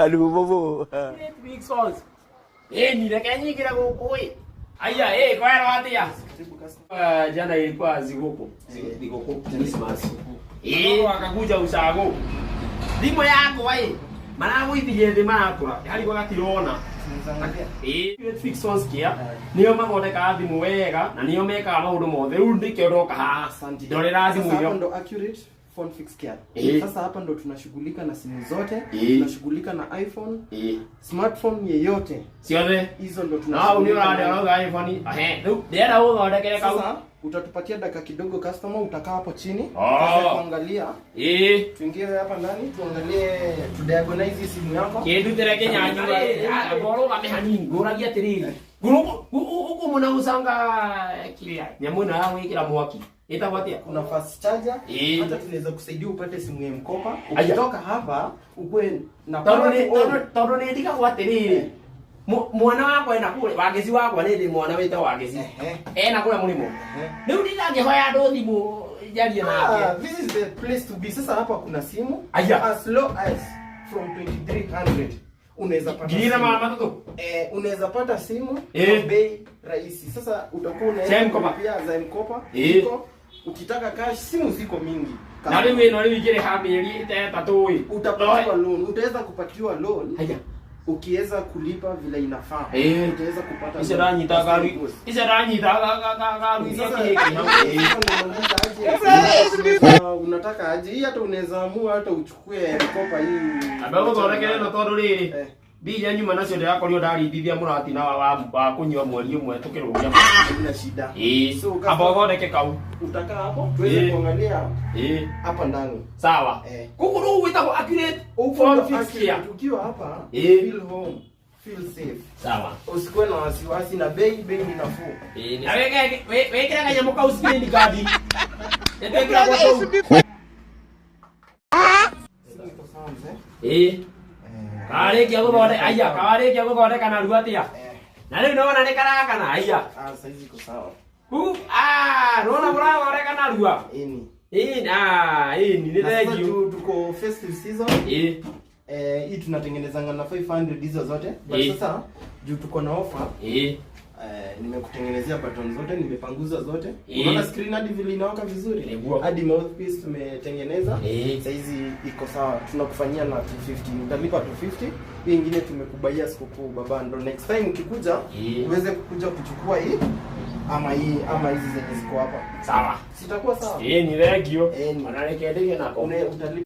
Aduh bobo. Big sauce. Ni reke nyingira guku ĩ. Aya kwera watia. Jana ilikuwa ziguku. Ziguku Christmas. Akakuja usago. Thimo yako maragũithirie thĩ marakũra harĩ gũgatirona Fix Phones kia nĩo mathondekaga thimũ wega na nĩo mekaga maũndũ mothe rĩu nĩkĩo ndoka haha ndorera thimũ ĩyo. Sasa ndo Accurate Phone Fix Care. Sasa hapa ndo tunashughulika na simu zote, tunashughulika na iPhone, smartphone yeyote. Ciothe hizo ndo tunashughulika. Ni urade iPhone. Rĩu ndĩrenda ũthondekere kau. Sasa utatupatia dakika kidogo customer, utakaa hapo chini tuweze kuangalia. Tuingie hapa ndani tuangalie, tu diagonalize simu yako. Kĩndutĩre kĩnyanyũra ngoro gamehani ngũragia atĩrĩrĩ. Huko mwana usanga kilia. Nyamũ na gwĩkĩra mwaki. Ĩtagwo atĩa? Kuna fast charger. Hata tunaweza kusaidia upate simu ya mkopa. Ukitoka hapa ukwe na tondũ nĩ ndigagwo atĩrĩrĩ. Mwana wakwa ena kule wageci wakwa nĩ ndĩ mwana wĩtagwo wageci. Ena kule mũrimo. Rĩu ndingĩhoya andũ thimũ jarie nake. This is the place to be. Sasa hapa kuna simu as low as from 2300 unaweza pata. Gina mama mtoto. Unaweza pata simu kwa bei rahisi. Sasa utakuwa unaenda pia za mkopa. Ukitaka cash simu ziko mingi. Na rĩu igere ha mĩeri ĩtatũ utapatiwa loan. Utaweza kupatiwa loan. Ukiweza kulipa vile inafaa. Utaweza kupata. Isiranyita garu unataka aje? Hii hata unaweza amua hata uchukue mkopa hii. Abago thondekere no tondu riri. Mbia nyuma nacio ndirakorio ndarithithia murati na wa kunywa mweri umwe tukirugia bila shida. So abo thondeke kau. Utakaa hapo tuweze kuangalia hapa ndani. Sawa. Kukuru witagwo Accurate Phone Fix Care. Ukiwa hapa feel home, feel safe. Sawa. Usikuwe na wasiwasi na bei ni nafuu. Na wekera kanyamũ kau screen guard. Nĩtwĩkĩra gwato. Karĩkia gũthondeka na rua atĩa. Na rĩu nĩwona nĩ karakana aya. Sasa hizi iko sawa. Nĩwona mũrathondeka na rua. Nĩ thengio. Tuko festive season. Hii tunatengenezanga na 500 hizo zote. Sasa juu tuko na offer. Nimekutengenezea button zote, nimepanguza zote. Unaona screen hadi vile inawaka vizuri. Hadi mouthpiece tumetengeneza. Sasa hizi iko sawa. Tunakufanyia na 250. Utalipa 250. Hii nyingine tumekubaia sikukuu baba, ndo next time ukikuja uweze kukuja kuchukua hii ama hizi zenye ziko hapa. Sawa. Sitakuwa sawa. Ni thengio. Ana rekendege nako. Utalipa